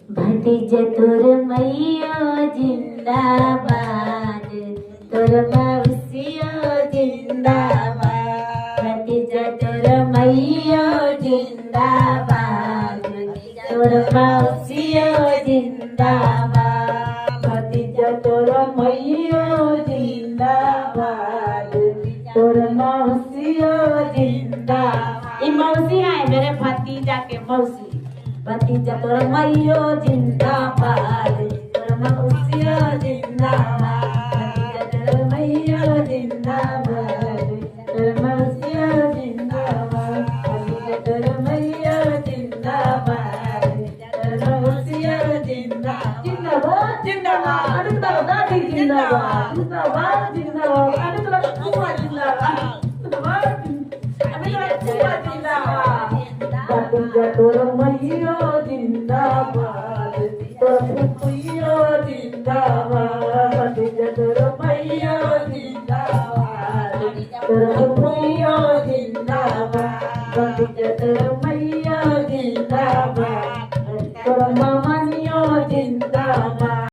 भतीजा तोर मैया जिंदाबाद, तोर मौसिया जिंदाबाद। भतीजा तोर मैया जिंदाबाद, तोर मौसिया जिंदाबाद। भतीजा तोर मैया जिंदाबाद, तोर मौसिया जिंदाबाद। ये मौसी है मेरे भतीजा के मौसी। भतीजा तोर मैया जिंदाबाद, तोर मौसिया जिंदाबाद। भतीजा तोर मैया जिंदाबाद, तोर मौसिया जिंदाबाद। भतीजा तोर मैया जिंदाबाद, तोर मौसिया जिंदाबाद। जिंदाबाद जिंदाबाद, अरे तुला दादी जिंदाबाद, जिंदाबाद जिंदाबाद, अरे तुला बुआ जिंदाबाद, जिंदाबाद, अरे तुला बुआ जिंदाबाद। भतीजा तोर मैया जिंदाबाद, तोर फुफिया जिंदाबाद। भतीजा तोर मैया जिंदाबाद, तोर फुफिया जिंदाबाद। भतीजा तोर